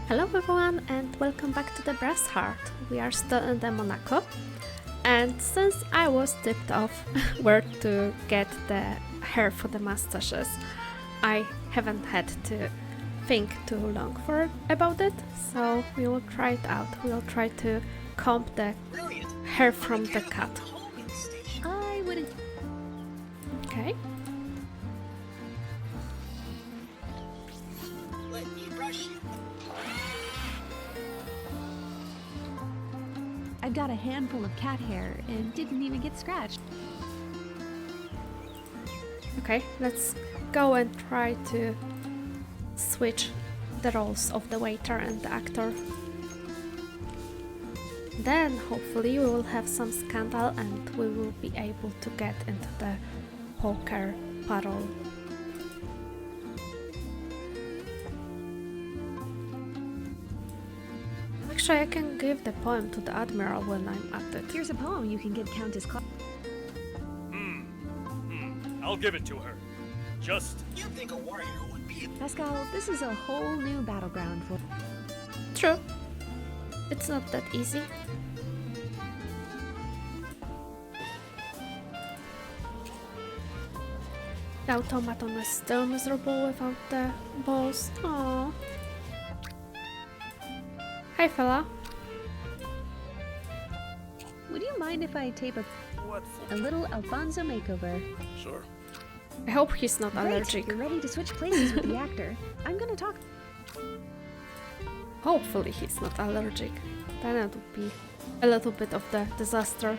Hello everyone and welcome back to the Brassheart. We are still in the Monaco, and since I was tipped off where to get the hair for the mustaches, I haven't had to think too long about it, so we will try it out. We'll try to comb the hair from the cut. I wouldn't. Okay. Let me brush you. I've got a handful of cat hair and didn't even get scratched. Okay, let's go and try to switch the roles of the waiter and the actor. Then hopefully we will have some scandal and we will be able to get into the poker parole. Actually, I can give the poem to the Admiral when I'm at it. Here's a poem you can give Countess Cla- I'll give it to her. Just You think a warrior would be Pascal, this is a whole new battleground for. True. It's not that easy. The automaton is still miserable without the balls. Aww. Hi fella. Would you mind if I tape a little Alfonso makeover? Sure. I hope he's not Great, allergic. you're ready to switch places with the actor. I'm gonna talk. Hopefully he's not allergic. Then it would be a little bit of the disaster.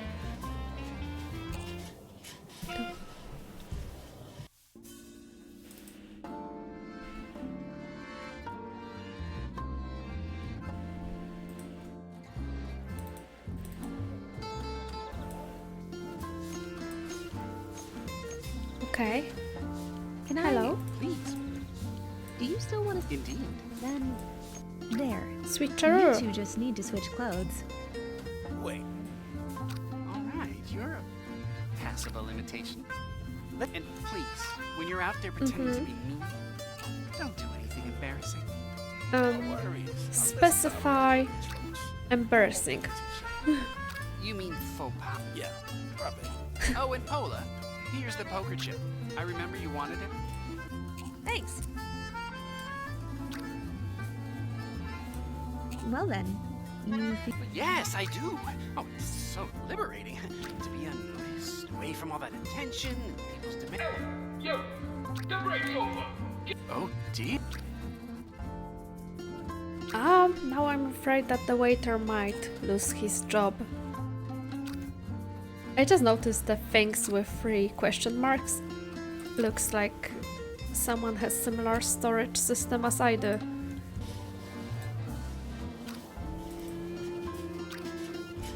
Okay. Can Hello. Please. Do you still want to? Indeed. Then, there. Switcheroo. You two just need to switch clothes. Wait. All right, you're a passable imitation. And please, when you're out there pretending to be me, don't do anything embarrassing. No worries. Specify embarrassing. You mean faux pas? Yeah, probably. Oh, and Pola, here's the poker chip. I remember you wanted it. Thanks. Well then, you think. But yes, I do. Oh, it's so liberating to be unnoticed, away from all that attention and people's demand. Yo, the break's over. Oh, dear. Now I'm afraid that the waiter might lose his job. I just noticed the things with 3 question marks. Looks like someone has similar storage system as I do.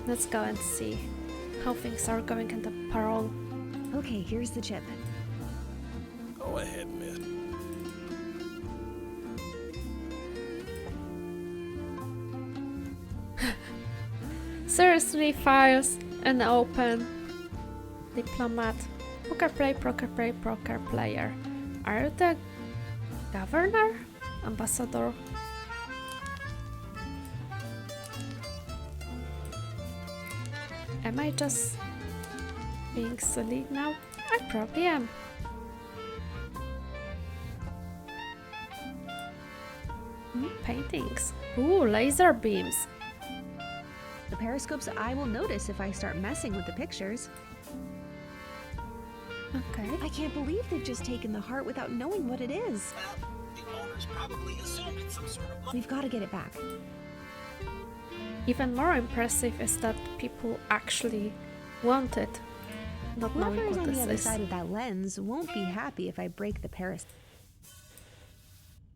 Let's go and see how things are going in the parole. Okay, here's the chip. Go ahead, miss. Seriously, files and open. Diplomat. Poker player. Are you the governor? Ambassador? Am I just being silly now? I probably am. Paintings. Ooh, laser beams. The periscopes I will notice if I start messing with the pictures. Okay. I can't believe they've just taken the heart without knowing what it is. Well, the owners probably assume it's some sort of... We've got to get it back. Even more impressive is that people actually want it, not knowing Whoever's what on the this other is. side of that lens won't be happy if I break the periscope.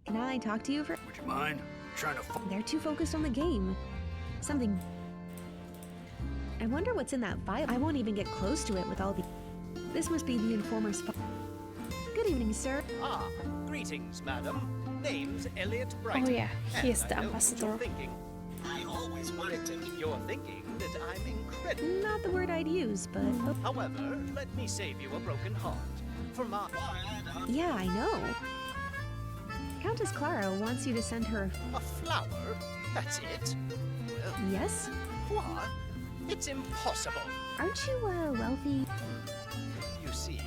Can I talk to you for? would you mind trying to They're too focused on the game. Something. I wonder what's in that file. I won't even get close to it with all the. This must be the informer's file. Good evening, sir. Ah, greetings, madam. Name's Elliot Bright. Oh yeah, he is And the I know what ambassador. You're thinking. I always wanted to... You're thinking that I'm incredible. Not the word I'd use, but However, let me save you a broken heart. For my... yeah, I know. Countess Clara wants you to send her. A flower? That's it? Well, Yes? what? It's impossible. Aren't you wealthy? You see,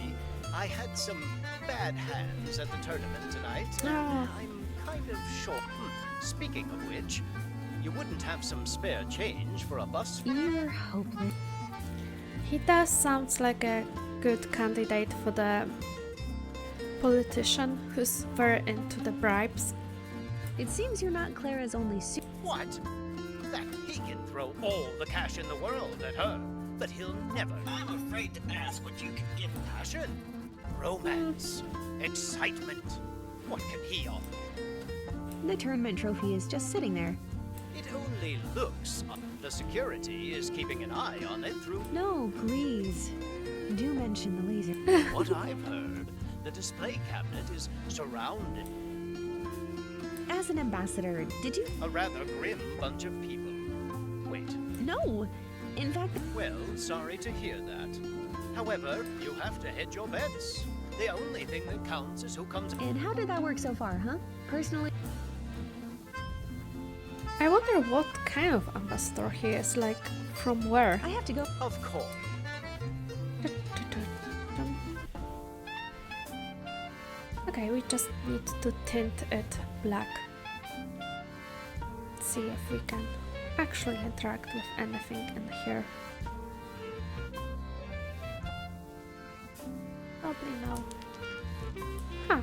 I had some bad hands at the tournament tonight. And Oh. I'm kind of short. Speaking of which, you wouldn't have some spare change for a bus? You're hopeless. He does sounds like a good candidate for the politician who's very into the bribes. It seems you're not Clara's only What? That he can throw all the cash in the world at her, but he'll never. I'm afraid to ask what you can give passion, romance, excitement. What can he offer? The tournament trophy is just sitting there. It only looks. The security is keeping an eye on it through No, please. Do mention the laser. what I've heard. The display cabinet is surrounded. As an ambassador, did you? A rather grim bunch of people. Wait. No. In fact, Well, sorry to hear that. However, you have to hedge your bets. The only thing that counts is who comes. and how did that work so far, huh? Personally, I wonder what kind of ambassador he is, like from where? I have to go. Of course. Okay, we just need to tint it black. See if we can actually interact with anything in here. Probably no. Huh.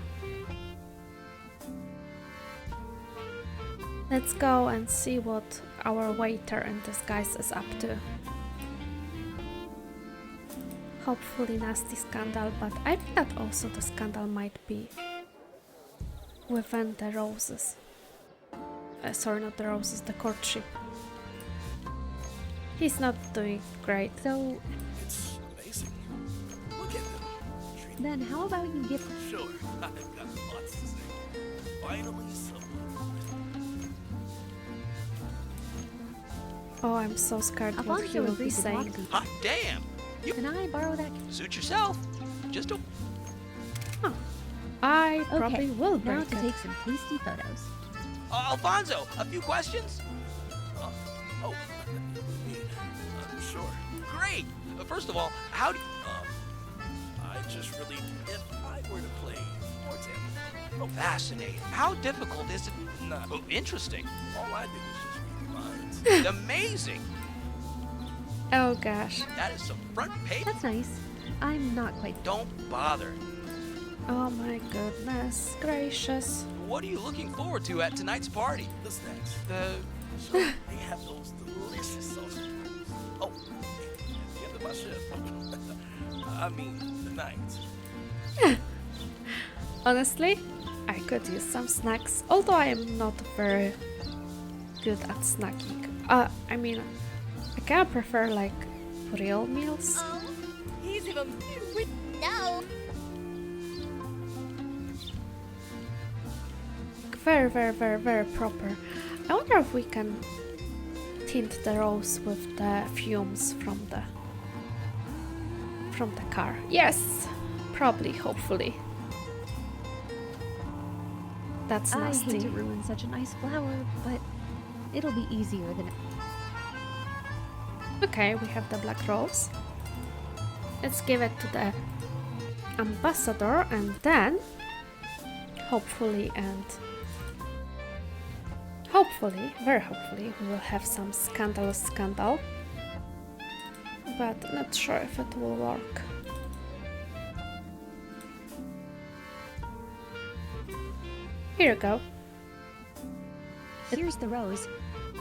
Let's go and see what our waiter in disguise is up to. Hopefully nasty scandal, but I think that also the scandal might be within the roses. Sorry, not the roses, the courtship. He's not doing great. So It's amazing. Look at them. then, how about you give? Sure, I've got lots to say. Finally, someone. Oh, I'm so scared what he Alfonso will be agreed to block saying. me. Hot damn! Can I borrow that? Suit yourself. Just a I probably Okay, will now break to it. take some tasty photos. Alfonso, a few questions? Oh, me. Sure. Great. First of all, how do I just really, if I were to play, for example, fascinating. How difficult is it? Nah. Oh, interesting. all I did was just read the lines. Amazing. Oh gosh. That is some front page. That's nice. I'm not quite. Don't bother. Oh my goodness gracious. What are you looking forward to at tonight's party? The snacks. The So they have those delicious sausage rolls. Oh, at the end of my shift. I mean, the night. Honestly, I could use some snacks, although I am not very good at snacking. I mean, I kind of prefer like real meals. Oh, he's even no. Very, very, very, very proper. I wonder if we can tint the rose with the fumes from the car. Yes, probably, hopefully. That's I hate nasty. to ruin such a nice flower, but it'll be easier than. Okay, we have the black rose. Let's give it to the ambassador and then hopefully, very hopefully, we will have some scandalous scandal. But not sure if it will work. Here you go. Here's the rose.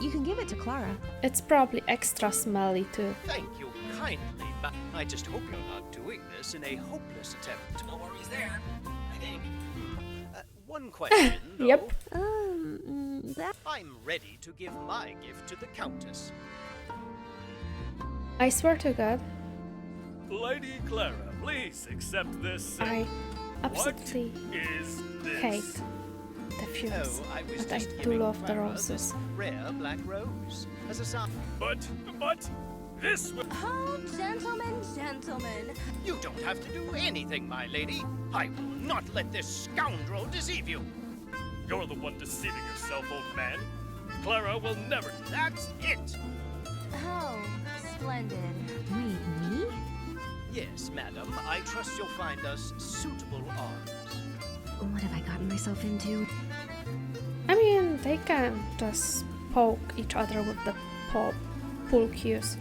You can give it to Clara. It's probably extra smelly too. Thank you kindly, but I just hope you're not doing this in a hopeless attempt. No worries there, I think. One question, though. Yep. That. I'm ready to give my gift to the Countess. I swear to God, Lady Clara, please accept this. I What absolutely is this? hate the fumes. Oh, I was But I just do giving love the Clara roses. this rare black rose as a sign. But this will. Oh, gentlemen. You don't have to do anything, my lady. I will not let this scoundrel deceive you. You're the one deceiving yourself, old man. Clara will never. That's it! Oh, splendid. Wait, me? Yes, madam, I trust you'll find us suitable arms. What have I gotten myself into? I mean, they can just poke each other with the pool cues.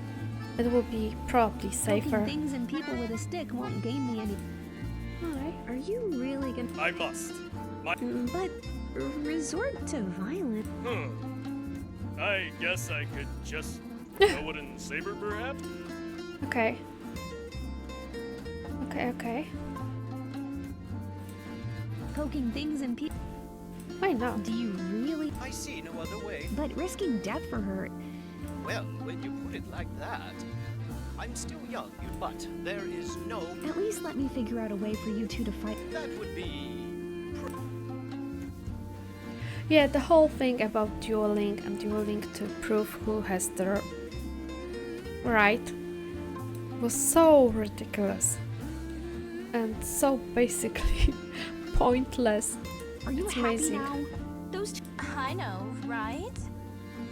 It will be probably safer. Poking things and people with a stick won't gain me any. Hi. Are you really gonna? I must. My. But resort to violence. I guess I could just throw it in saber, perhaps? Okay. Okay. Poking things and people. Why not? Do you really? I see no other way. But risking death for her. Well, when you put it like that, I'm still young, but there is no... At least let me figure out a way for you two to fight. That would be... Yeah, the whole thing about dueling and dueling to prove who has the right was so ridiculous and so basically pointless. Are you It's happy amazing. now? Those two. I know, right?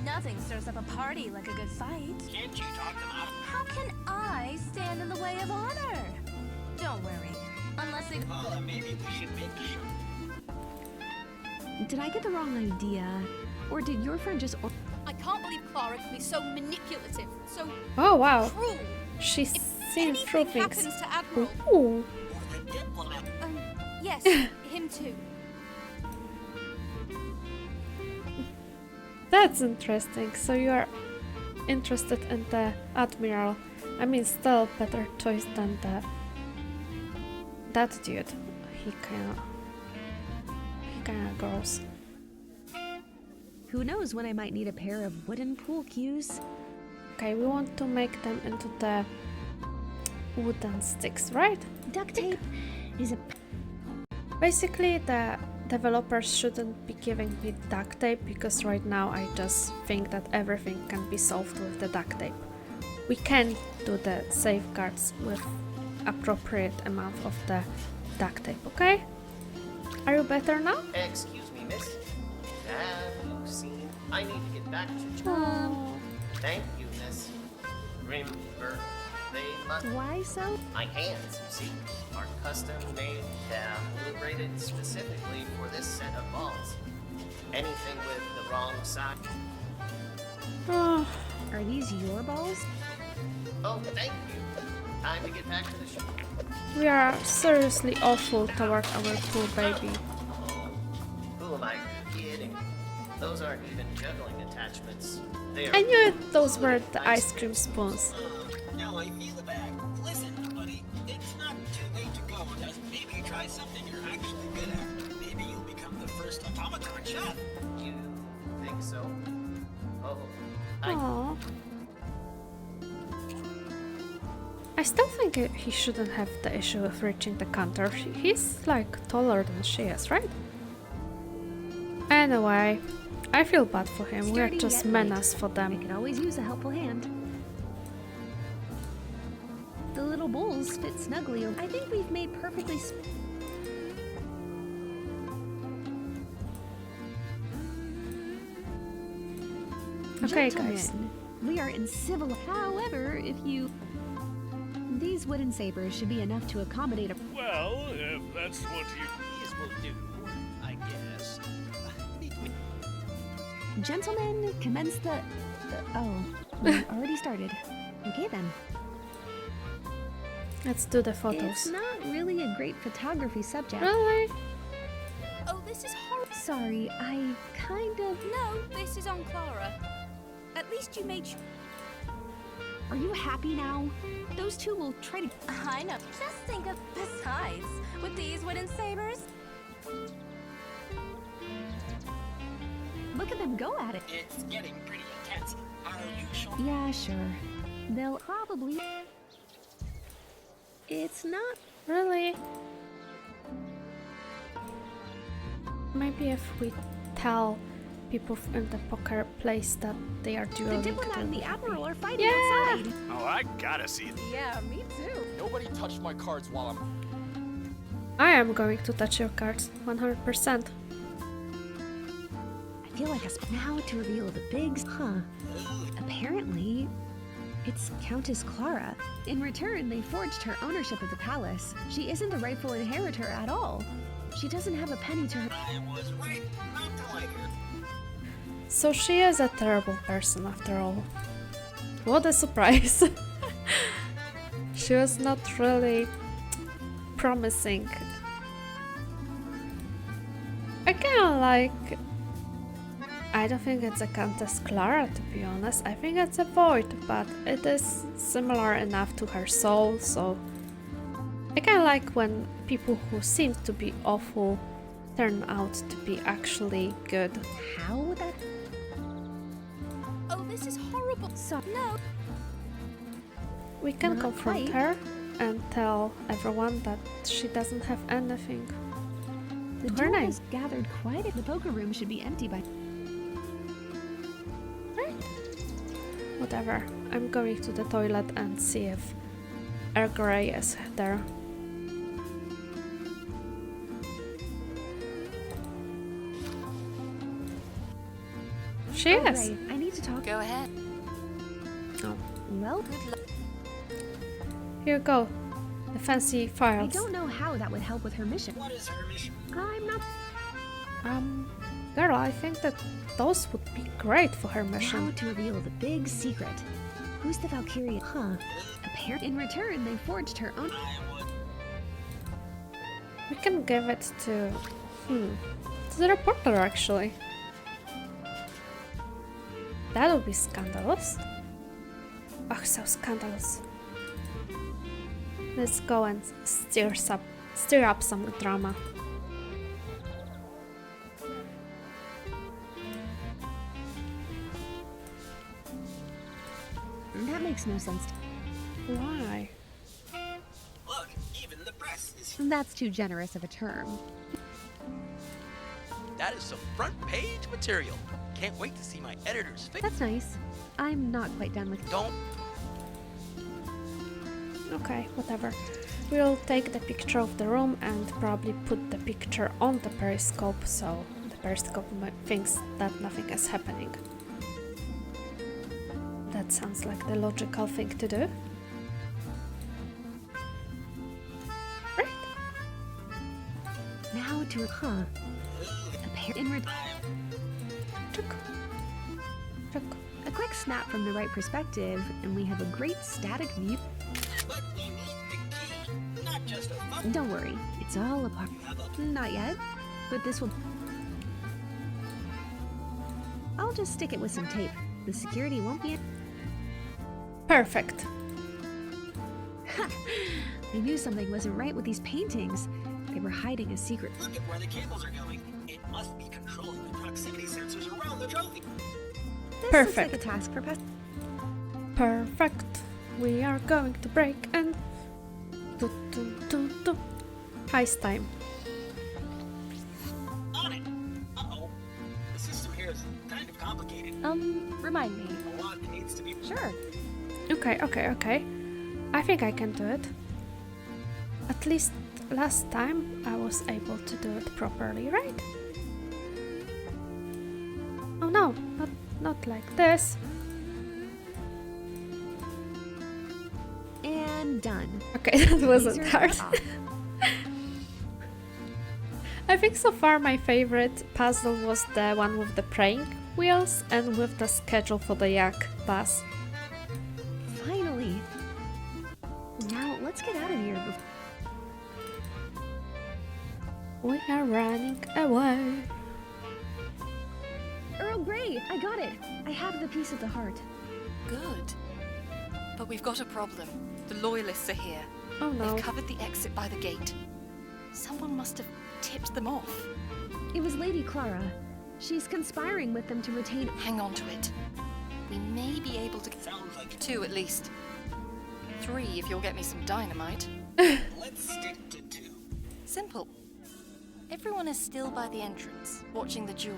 Nothing stirs up a party like a good fight. Can't you talk them out? How can I stand in the way of honor? Don't worry. Unless they... Well, maybe we should make sure. Did I get the wrong idea, or did your friend just? I can't believe Clara can be so manipulative, so Oh wow, cruel. she's If seen through anything things. happens to Admiral... Ooh. Yes, him too. That's interesting. So you are interested in the Admiral. I mean, still better choice than that dude. He kinda gross. Who knows when I might need a pair of wooden pool cues? Okay, we want to make them into the wooden sticks, right? Duct tape is a. Basically, the developers shouldn't be giving me duct tape because right now I just think that everything can be solved with the duct tape. We can do the safeguards with appropriate amount of the duct tape, okay? Are you better now? Excuse me, miss. Have you seen? I need to get back to... Thank you, miss. Remember, they must... Why so? My hands, you see, are custom-made, calibrated specifically for this set of balls. Anything with the wrong side... Oh, Are these your balls? Oh, thank you. Time to get back to the show. we are seriously awful toward our poor baby. Who am I kidding? Those aren't even juggling attachments. They are... I knew it, those were the ice cream spoons. Now I feel bad. Listen, buddy, it's not too late to go. Just maybe try something you're actually good at. Maybe you'll become the first automaton chef. You think so? Oh, Aww. I still think he shouldn't have the issue of reaching the counter. He's like taller than she is, right? Anyway, I feel bad for him. We're Sturdy just yet menace light. for I them. could always use a helpful hand. The little bowls fit snugly. I think we've made perfectly. Okay, Gentlemen, guys. we are in civil. However, if you. These wooden sabers should be enough to accommodate a. Well, if that's what you... These will do, I guess. Meet me. Gentlemen, commence the. Oh, we already started. Okay then. Let's do the It's photos. not really a great photography subject. Really? Oh, this is horrible. Sorry, I kind of. No, this is on Clara. At least you made sure. Are you happy now? Those two will try to. I know. Just think of... Besides, with these wooden sabers... Look at them go at it. It's getting pretty intense. Are you sure? Yeah, sure. They'll probably. It's not. Really? Maybe if we tell people in the poker place that they are The dueling, diplomat they'll and be the happy. admiral are fighting Yeah! outside. Oh, I gotta see... Yeah, me too. Nobody touched my cards while I'm... I am going to touch your cards, 100%. feel like now to reveal the bigs. Huh. Apparently, it's Countess Clara. In return, they forged her ownership of the palace. She isn't the rightful inheritor at all. She doesn't have a penny to her. I was right not to like her. So she is a terrible person after all. What a surprise. She was not really promising. I kinda like... I don't think it's a Countess Clara, to be honest. I think it's a Void, but it is similar enough to her soul, so... I kinda like when people who seem to be awful turn out to be actually good. How would that? Oh, this is horrible. So No. We can Not confront quite. her and tell everyone that she doesn't have anything The to her duel name. has gathered quite a... The poker room should be empty by... Whatever. I'm going to the toilet and see if Earl Grey is there. She Oh, is. right. I need to talk. Go ahead. Oh, Well, Good luck. here you go. The fancy I files. don't know how that would help with her mission. What is her mission? I'm not... Girl, I think that those would be great for her Now mission. to reveal the big secret. Who's the Valkyria? Huh. In return, they forged her own... We can give it to... to the reporter, actually. That would be scandalous. Oh, so scandalous. Let's go and stir up some drama. That makes no sense. Why? Look, even the press is That's too generous of a term. That is some front page material. Can't wait to see my editor's face. That's nice. I'm not quite done with... Don't. Okay, whatever. We'll take the picture of the room and probably put the picture on the periscope so the periscope thinks that nothing is happening. That sounds like the logical thing to do. Right? Now to... Huh. Check. Check. A quick snap from the right perspective, and we have a great static view. but we need the key, not just a phone. Don't worry, it's all a part. Not yet, but this will... I'll just stick it with some tape. The security won't be... Perfect. I knew something wasn't right with these paintings. They were hiding a secret. Look at where the cables are going. It must be controlling the proximity sensors around the trophy. This Perfect. looks like a task for... Perfect. We are going to break and... Heist time. On it. Uh-oh. The system here is kind of complicated. Remind me. A lot needs to be... Sure. Okay. I think I can do it. At least last time I was able to do it properly, right? Oh no, not like this. And done. Okay, that wasn't Lasers hard. are off. I think so far my favorite puzzle was the one with the praying wheels and with the schedule for the yak bus. Finally. Now, let's get out of here before... We are running away. Earl Grey, I got it. I have the piece of the heart. Good. But we've got a problem. The loyalists are here. Oh no. They've covered the exit by the gate. Someone must have tipped them off. It was Lady Clara. She's conspiring with them to retain... Hang on to it. We may be able to... Sounds like 2 at least. 3 if you'll get me some dynamite. let's stick to 2. Simple. Everyone is still by the entrance, watching the duel.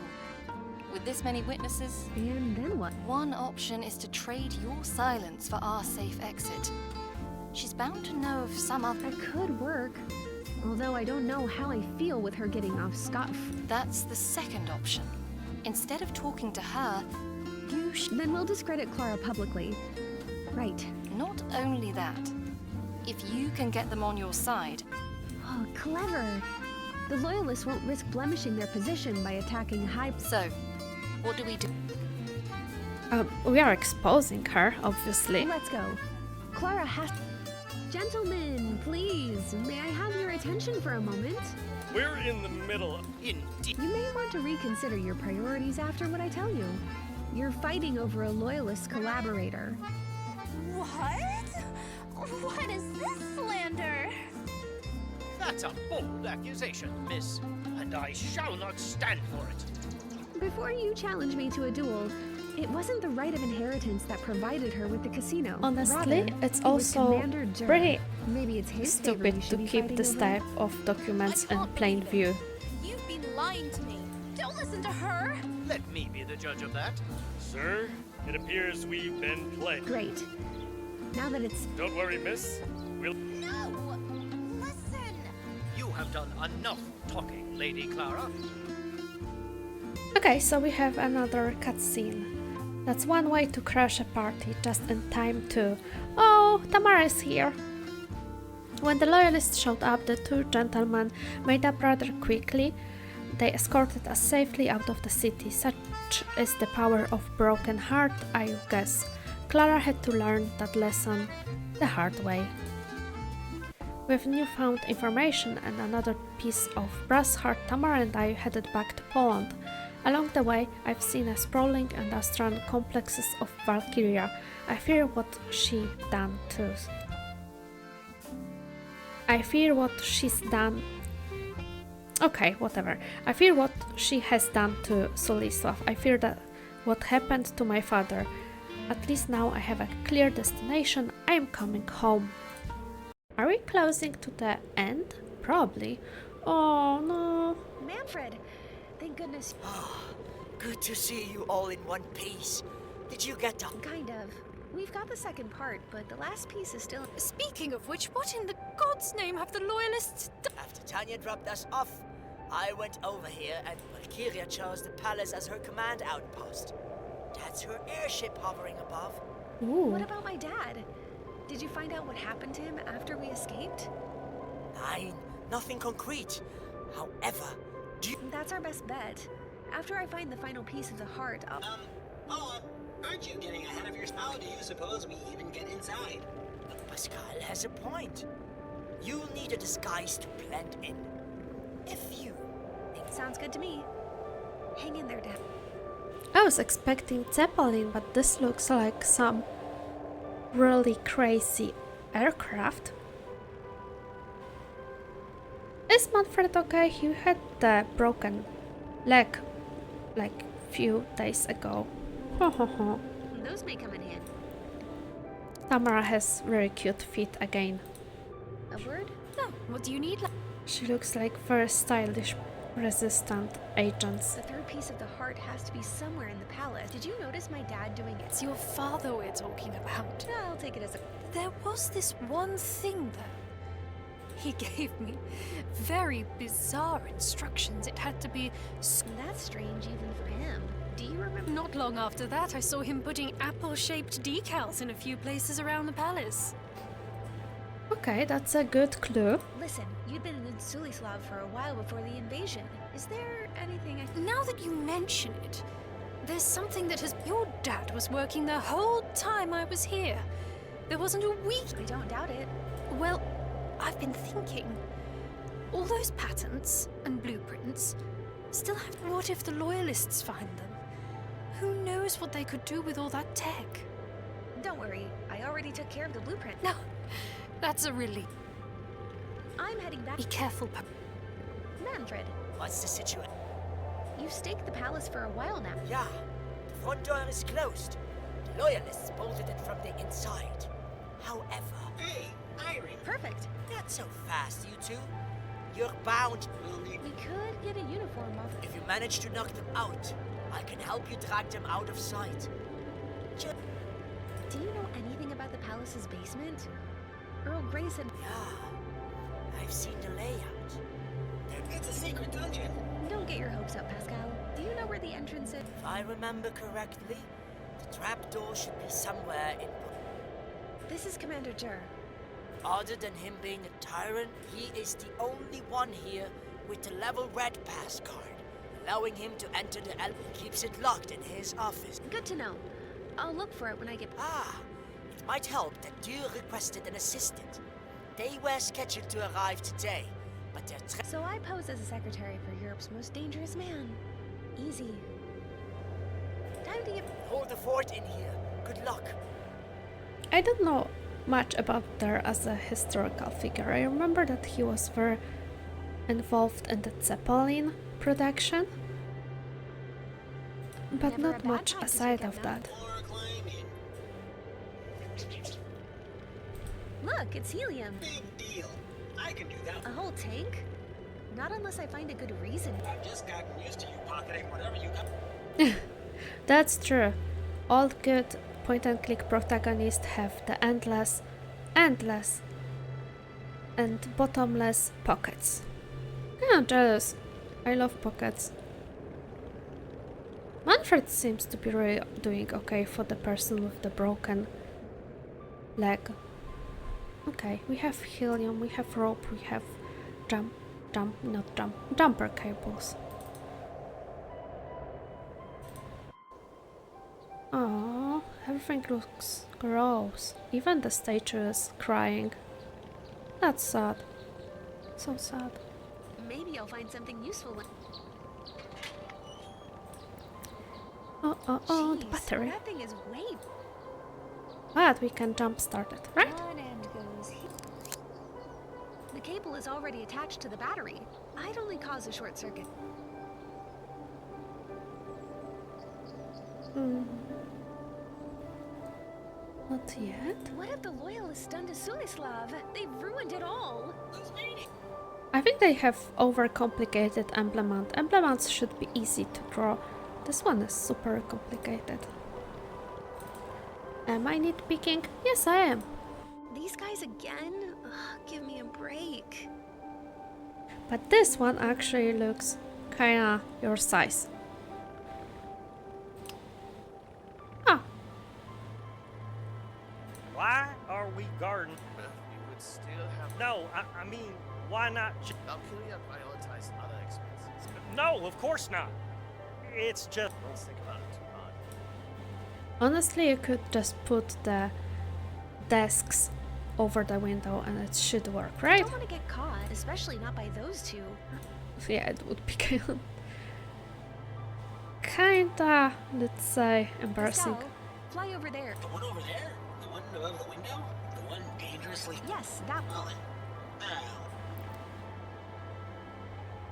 With this many witnesses, And then what? one option is to trade your silence for our safe exit. She's bound to know of some other... That could work. Although I don't know how I feel with her getting off scot. That's the second option. Instead of talking to her, Then we'll discredit Clara publicly. Right. Not only that, if you can get them on your side... Oh, clever. The Loyalists won't risk blemishing their position by attacking high... So, what do we do? We are exposing her, obviously. Let's go. Clara has... Gentlemen, please, may I have your attention for a moment? We're in the middle of... Indeed. You may want to reconsider your priorities after what I tell you. You're fighting over a Loyalist collaborator. What? What is this slander? That's a bold accusation, miss, and I shall not stand for it. Before you challenge me to a duel, it wasn't the right of inheritance that provided her with the casino. Honestly, Rather, it's it was also Commander Dur. pretty Maybe it's his favor you stupid should to be keep fighting this over. type of documents in plain view. You've been lying to me. Don't listen to her. Let me be the judge of that. Sir, it appears we've been played. Great. Now that it's... Don't worry, miss. We'll... No! Listen! You have done enough talking, Lady Clara. Okay, so we have another cutscene. That's one way to crash a party just in time to... Oh, Tamara is here! When the Loyalists showed up, the two gentlemen made up rather quickly. They escorted us safely out of the city. Such is the power of broken heart, I guess. Clara had to learn that lesson the hard way. With newfound information and another piece of Brassheart, Tamara and I headed back to Poland. Along the way, I've seen a sprawling industrial complexes of Valkyria. I fear what she's done to... Okay, whatever. I fear what she has done to Sulislav. I fear that what happened to my father. At least now I have a clear destination. I am coming home. Are we closing to the end? Probably. Oh no. Manfred! Thank goodness. Good to see you all in one piece. Did you get them? Kind of. We've got the second part, but the last piece is still... Speaking of which, what in the God's name have the Loyalists done? After Tanya dropped us off, I went over here and Valkyria chose the palace as her command outpost. That's her airship hovering above. Ooh. What about my dad? Did you find out what happened to him after we escaped? Nein, nothing concrete. However, That's our best bet. After I find the final piece of the heart, I'll... Aren't you getting ahead of yourself? How do you suppose we even get inside? Pascal has a point. You'll need a disguise to blend in. If you... Sounds good to me. Hang in there, Dad. I was expecting Zeppelin, but this looks like some really crazy aircraft. Is Manfred okay? He had the broken leg like few days ago. Those may come in handy. Tamara has very cute feet again. A word? No, what do you need? She looks like very stylish resistant agents. The third piece of the heart has to be somewhere in the palace. Did you notice my dad doing it? It's your father we're talking about. I'll take it as a... There was this one thing, though. He gave me very bizarre instructions. It had to be... That's strange even for him. Do you remember? Not long after that, I saw him putting apple-shaped decals in a few places around the palace. Okay, that's a good clue. Listen, you'd been in Sulislav for a while before the invasion. Is there anything I... Now that you mention it, there's something that has... Your dad was working the whole time I was here. There wasn't a week... I don't doubt it. Well, I've been thinking. All those patents and blueprints still have... What if the Loyalists find them? Who knows what they could do with all that tech? Don't worry, I already took care of the blueprint. No, that's a relief. I'm heading back. Be careful, Manfred, What's the situation? you've staked the palace for a while now. Yeah, the front door is closed. The Loyalists bolted it from the inside. However... Hey, Irene. Perfect. Not so fast, you two. You're bound. We could get a uniform off. If you manage to knock them out, I can help you drag them out of sight. Do you know anything about the palace's basement? Earl Grey said... Yeah, I've seen the layout. It's a secret dungeon. Don't get your hopes up, Pascal. Do you know where the entrance is? If I remember correctly, the trapdoor should be somewhere in... This is Commander Jur. Other than him being a tyrant, he is the only one here with the level red pass card, allowing him to enter the He keeps it locked in his office. Good to know. I'll look for it when I get... Ah, it might help that Dur requested an assistant. They were scheduled to arrive today, but their So I pose as a secretary for Europe's most dangerous man. Easy. Time to get... Hold the fort in here. Good luck. I don't know much about her as a historical figure. I remember that he was very involved in the Zeppelin production, but Never a not bad much time to aside check of out that. Look, it's helium. Big deal. I can do that. A whole tank? Not unless I find a good reason. I've just gotten used to you pocketing whatever you got. That's true. All good point-and-click protagonists have the endless and bottomless pockets. Yeah, I'm jealous. I love pockets. Manfred seems to be really doing okay for the person with the broken leg. Okay, we have helium, we have rope, we have jumper cables. Oh, everything looks gross. Even the statue is crying. That's sad. So sad. Maybe I'll find something useful when... Oh, the Jeez, battery. That thing is way... But we can jumpstart it, right? One end goes here. The cable is already attached to the battery. I'd only cause a short circuit. Not yet. What have the loyalists done to Sulislav? They've ruined it all. I think they have overcomplicated emblem art. Emblem arts should be easy to draw. This one is super complicated. Am I nitpicking? Yes, I am. These guys again? Ugh, give me a break. But this one actually looks kinda your size. Ah, Why are we guarding? Well, you would still have... No, I mean, why not? Valkyria prioritized other expenses. No, of course not. It's just. Let's think about it too hard. honestly, you could just put the desks over the window and it should work, I right? don't want to get caught, especially not by those two. Yeah, it would be kinda, let's say, embarrassing. Estelle, fly over there. The one over there? The one above the window? The one dangerously... Yes, that Well, one. then,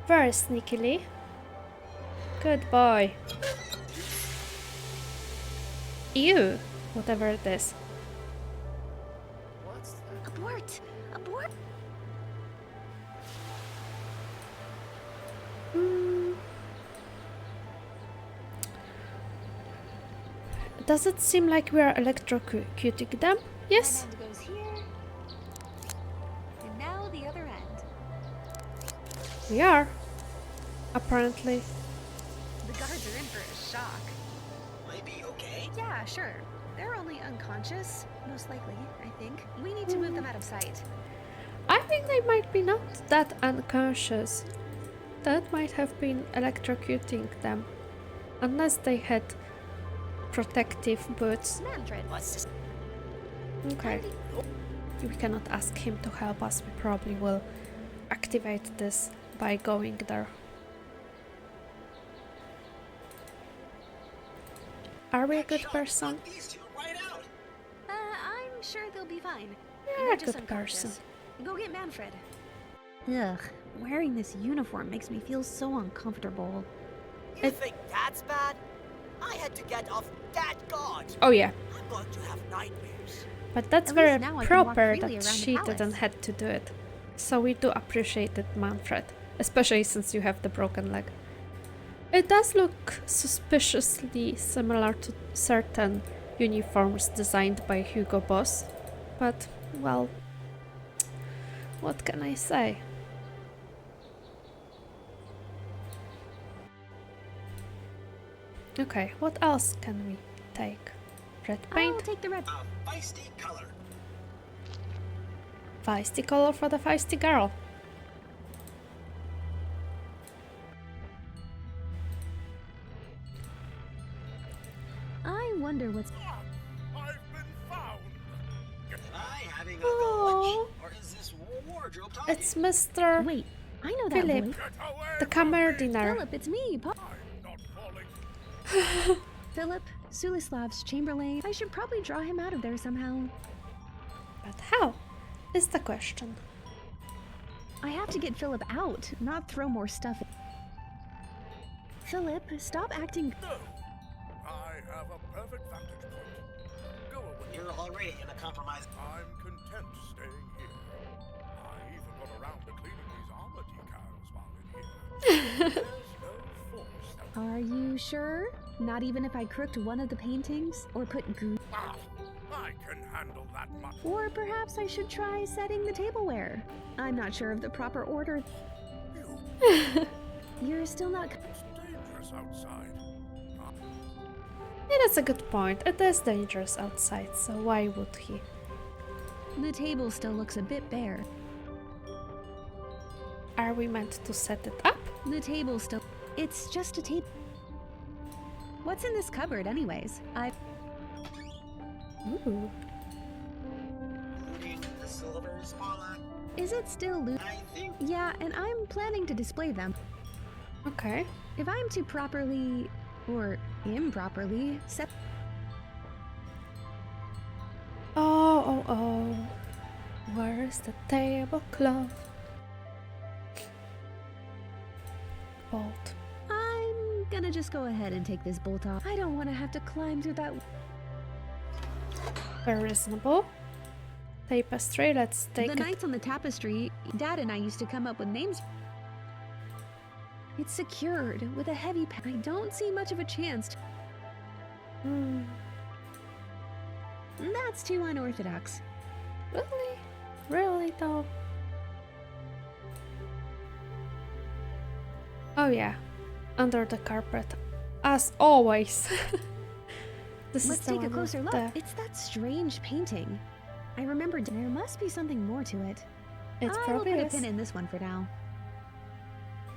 Very sneakily. Good boy. Ew, whatever it is. What's that? Abort! Abort! Does it seem like we are electrocuting them? Yes. One end goes here. And now the other end. We are. Apparently. The guards are in for a shock. might be okay. Yeah, sure. They're only unconscious, most likely, I think. We need to move them out of sight. I think they might be not that unconscious. That might have been electrocuting them. Unless they had protective boots. Manfred. What's this? Okay. We cannot ask him to help us. We probably will activate this by going there. Are we a good person? These two right out. I'm sure they'll be fine. You're They're a just good person. unconscious. Go get Manfred. Ugh, wearing this uniform makes me feel so uncomfortable. You think that's bad? I had to get off that guard. Oh yeah. I'm going to have nightmares. But that's At very least now I can walk proper freely that around the she palace. didn't have to do it. So we do appreciate it, Manfred. Especially since you have the broken leg. It does look suspiciously similar to certain uniforms designed by Hugo Boss. But, well, what can I say? Okay, what else can we take? Red paint? I'll take the red. Feisty color. Feisty color for the feisty girl. I wonder what's. I've been found. Am I having a Oh. glitch? Or is this wardrobe talking? It's Mr. Wait, I know that Philip, voice. the kammerdiener. Philip, it's me, I'm not falling. Philip, Sulislav's chamberlain. I should probably draw him out of there somehow. But how? Is the question. I have to get Philip out, not throw more stuff. Philip, stop acting. No. I have a perfect vantage point. Go away. You're already in a compromise. I'm content staying here. I even got around to cleaning these armor decals while in here. There's no force that... Are you sure? Not even if I crooked one of the paintings or put goo. Ah, I can handle that much. Or perhaps I should try setting the tableware. I'm not sure of the proper order. You're still not. It's dangerous outside. Yeah, that's a good point. It is dangerous outside, so why would he? The table still looks a bit bare. Are we meant to set it up? The table still. It's just a table. What's in this cupboard, anyways? Ooh. Including the silver spala. Is it still loose? I think Yeah, and I'm planning to display them. Okay. If I'm to properly or improperly set. Oh. Where is the tablecloth? Bolt. I'm gonna just go ahead and take this bolt off. I don't want to have to climb through that. Very reasonable. Tapestry, let's take The it. nights on the tapestry, Dad and I used to come up with names. It's secured with a heavy I don't see much of a chance. Hmm. That's too unorthodox. Really? Really though? Oh yeah. Under the carpet. As always. This Let's is the take a one closer with look. the- It's that strange painting. I remember there must be something more to it. It I will probably put a is. pin in this one for now.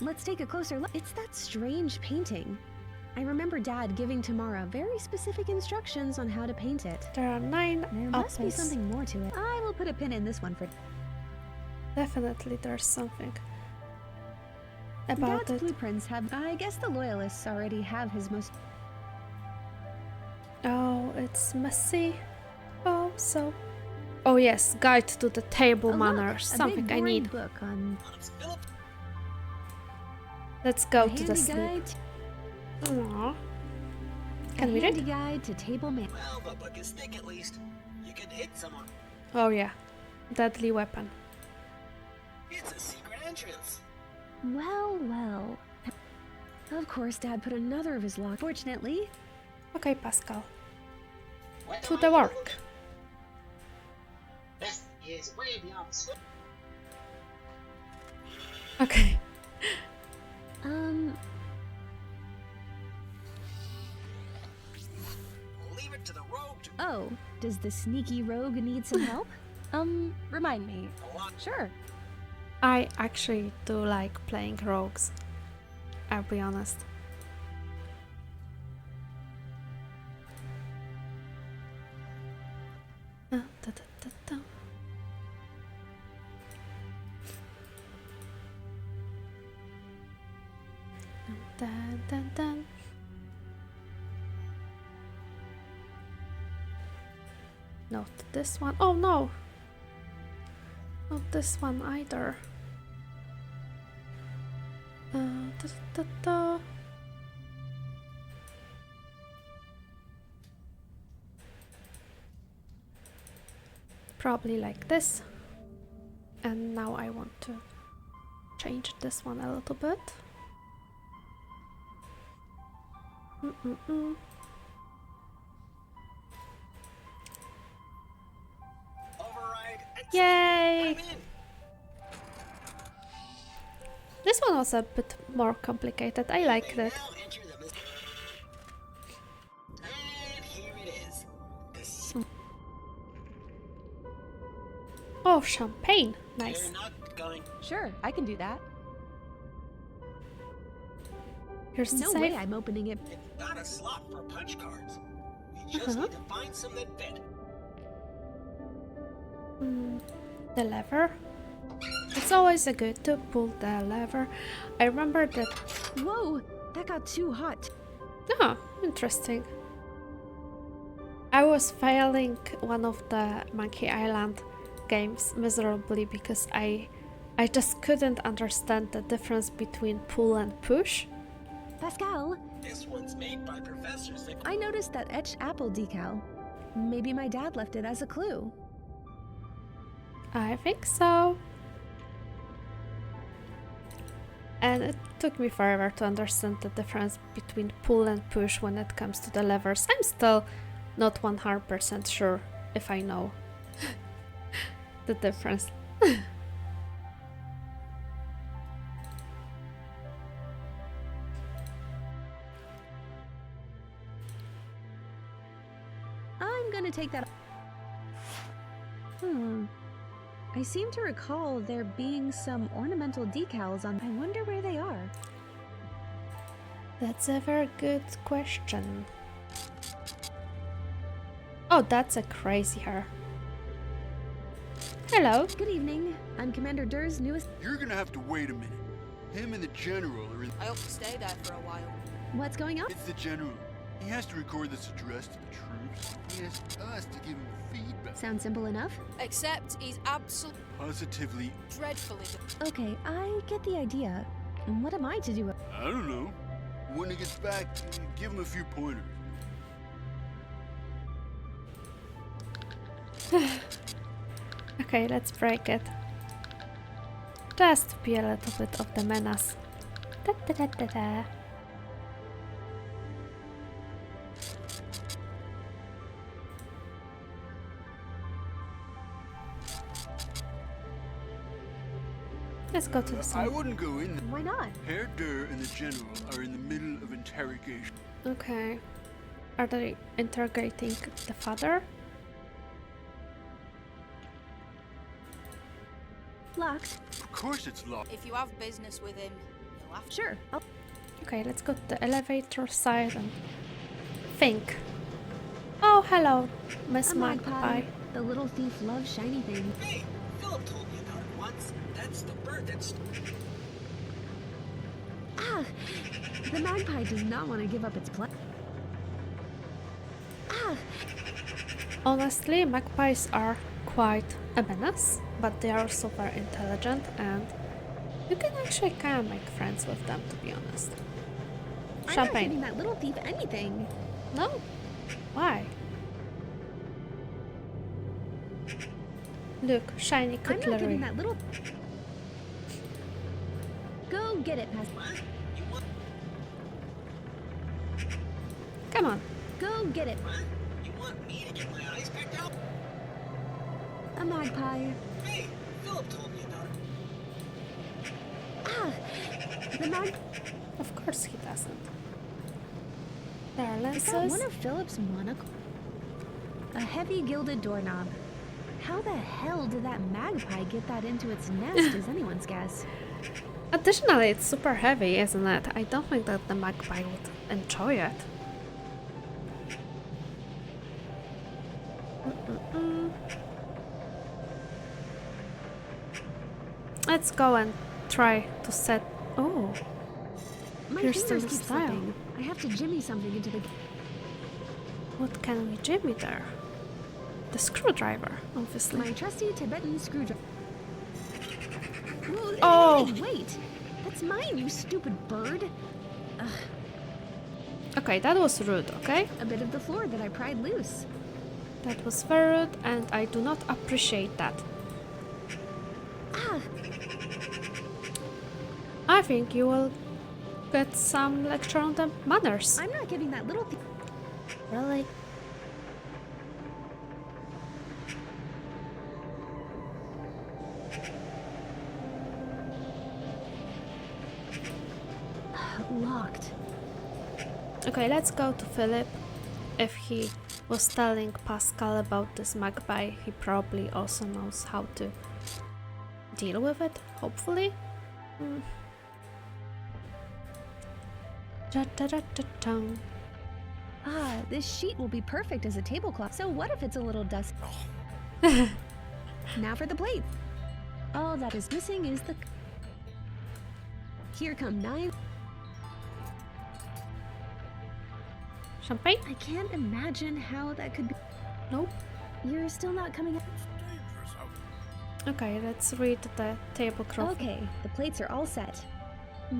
Let's take a closer look. It's that strange painting. I remember Dad giving Tamara very specific instructions on how to paint it. There are 9 There must be apples. something more to it. I will put a pin in this one for Definitely there's something about Dad's it. blueprints have. I guess the loyalists already have his most. Oh, it's messy. Oh, so. Oh yes, guide to the table Oh, look, manners. a Something big I boring need. book on Let's go a to the handy sleep. guide. Aww. A Can we handy read? guide to table man. well, the book is thick at least. You can hit someone. Oh yeah, deadly weapon. It's a secret entrance. Well. Of course, Dad put another of his lock. Fortunately, Okay, Pascal. Where To am the I gonna work. look? This is way beyond the scope. Okay. Leave it to the rogue to Oh, does the sneaky rogue need some help? Remind me. go on. Sure. I actually do like playing rogues. I'll be honest. Da, da, da, da. Dun, dun, dun. Not this one. Oh no! Not this one either. Da, da, da. Probably like this. And now I want to change this one a little bit. Mm-mm-mm. Override. Execute. Yay! I'm in. This one was a bit more complicated. I like that. Now enter the Oh, champagne. Nice. You're not going. Sure, I can do that. Here's the No safe. way I'm opening it. It's not a slot for punch cards. We just need to find some that fit. The lever. It's always a good to pull the lever. I remember that. Whoa, that got too hot. Oh, interesting. I was failing one of the Monkey Island games miserably because I just couldn't understand the difference between pull and push. Pascal, This one's made by professors that I noticed that etched apple decal. Maybe my dad left it as a clue. I think so. And it took me forever to understand the difference between pull and push when it comes to the levers. I'm still not 100% sure if I know the difference. I'm gonna take that. I seem to recall there being some ornamental decals on. I wonder where they are. That's a very good question. Oh, that's a crazy hair. Hello. Good evening. I'm Commander Durr's newest. You're gonna have to wait a minute. Him and the general are in. I hope to stay there for a while. What's going on? It's the general. He has to record this address to the troops. He asked us to give him feedback. Sounds simple enough. Except he's absolutely Positively. dreadfully. Okay, I get the idea. What am I to do? I don't know. When he gets back, give him a few pointers. Okay, let's break it. Just to be a little bit of the menace. Da, da, da, da, da. Let's go to the I sun. wouldn't go in there. Why not? Herr Durr and the general are in the middle of interrogation. Okay. Are they interrogating the father? Locked. Of course it's locked. If you have business with him, you'll have to. Sure. Okay, let's go to the elevator side and think. Oh, hello, Miss A Magpie. magpie. The little thief loves shiny things. Hey, Philip told me about it once. That's the bird that's. Ah! The magpie does not want to give up its play. Ah! Honestly, magpies are quite a menace, but they are also very intelligent and you can actually kind of make friends with them, to be honest. I'm not Champagne. giving that little thief anything. No? Why? Look, shiny I'm not cutlery. giving that little. Go get it, Pascal. You want? Come on. Go get it. What? You want me to get my eyes picked out? A magpie. Hey, Philip told me about it. Ah! The mag. Of course he doesn't. There are Is that lenses. one of Philip's monocle? A heavy gilded doorknob. How the hell did that magpie get that into its nest is anyone's guess. Additionally, it's super heavy, isn't it? I don't think that the magpie would enjoy it. Let's go and try to set. Oh, My here's fingers the keep style. slipping. I have to jimmy something into the. What can we jimmy there? The screwdriver, obviously. My trusty Tibetan screwdriver. Whoa, Oh. hey, wait! That's mine, you stupid bird! Ugh, Okay, that was rude, okay? a bit of the floor that I pried loose. That was very rude and I do not appreciate that. Ah! I think you will get some lecture on the manners. I'm not giving that little. Really? Locked. Okay, let's go to Philip if he was telling Pascal about this magpie, he probably also knows how to deal with it, hopefully. Ah, this sheet will be perfect as a tablecloth. So what if it's a little dust? Now for the plate. All that is missing is the... Here come 9. Champagne? I can't imagine how that could be. Nope. You're still not coming up. Okay, let's read the tablecloth. Okay, the plates are all set.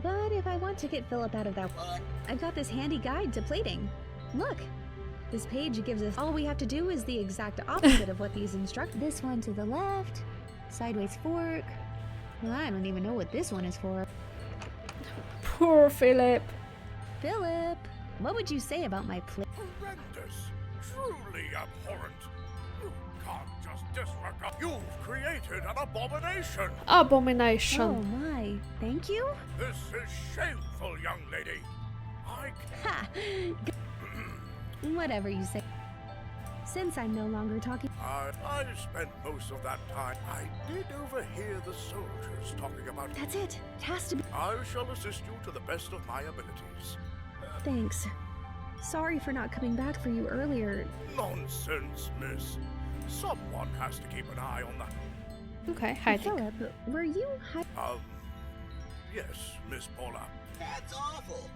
But if I want to get Philip out of that, I've got this handy guide to plating. Look, this page gives us all we have to do is the exact opposite of what these instruct. This one to the left, sideways fork. Well, I don't even know what this one is for. Poor Philip. Philip, what would you say about my plate? Horrendous. Truly abhorrent. You can't just disregard. You've created an abomination. Abomination. Oh my, thank you? This is shameful, young lady. Ha! Whatever you say. Since I'm no longer talking... I spent most of that time. I did overhear the soldiers talking about... That's it. It has to be... I shall assist you to the best of my abilities. Thanks. Sorry for not coming back for you earlier. Nonsense, miss. Someone has to keep an eye on that. Okay, hiding. Philip, were you Yes, Miss Paula. That's awful.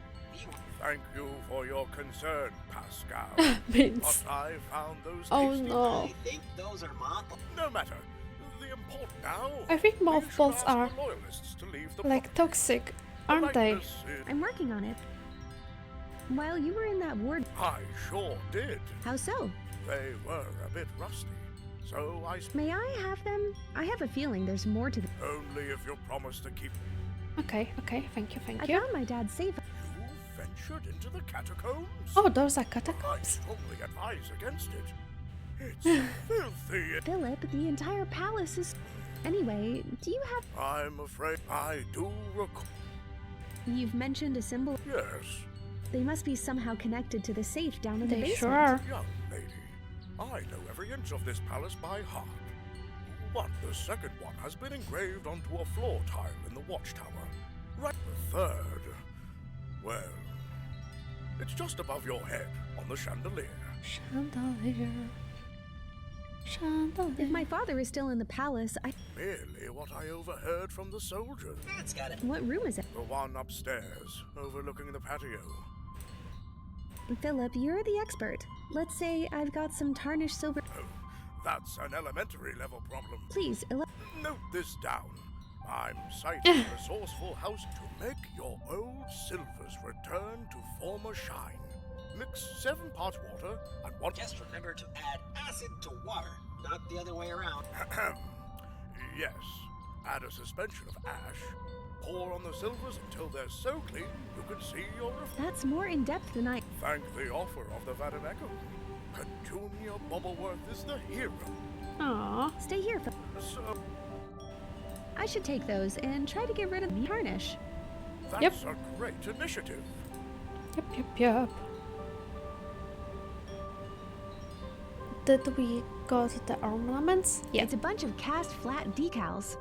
Thank you for your concern, Pascal. Vince. But I found those Oh tasty. no. I think those are mothballs. No matter. The important now. I think mothballs are the loyalists to leave the like toxic, aren't they? I'm working on it. While you were in that ward... I sure did. How so? They were a bit rusty, so I... May I have them? I have a feeling there's more to them. Only if you promise to keep... Okay, thank you. I found my dad's safe. You ventured into the catacombs? Oh, those are catacombs. I strongly advise against it. It's filthy. Philip, the entire palace is... Anyway, do you have... I'm afraid I do recall... You've mentioned a symbol... Yes. They must be somehow connected to the safe down in the They basement. sure are. Young lady, I know every inch of this palace by heart. But the second one has been engraved onto a floor tile in the watchtower. Right, the third... Well... It's just above your head, on the chandelier. Chandelier. If my father is still in the palace, I... Merely what I overheard from the soldiers. That's got it. What room is it? The one upstairs, overlooking the patio. Philip, you're the expert. Let's say I've got some tarnished silver... Oh, that's an elementary level problem. Please, Note this down. I'm citing a resourceful house to make your old silvers return to former shine. Mix 7 parts water and 1... Just remember to add acid to water, not the other way around. Yes. Add a suspension of ash. Pour on the silvers until they're so clean you can see your reflection. That's more in-depth than I... Thank the offer of the Vademecum. Petunia Bubbleworth is the hero. Aww. Stay here, Philip. So, I should take those and try to get rid of the tarnish. that's a great initiative. Yep. Did we go to the ornaments? Yeah. It's a bunch of cast flat decals.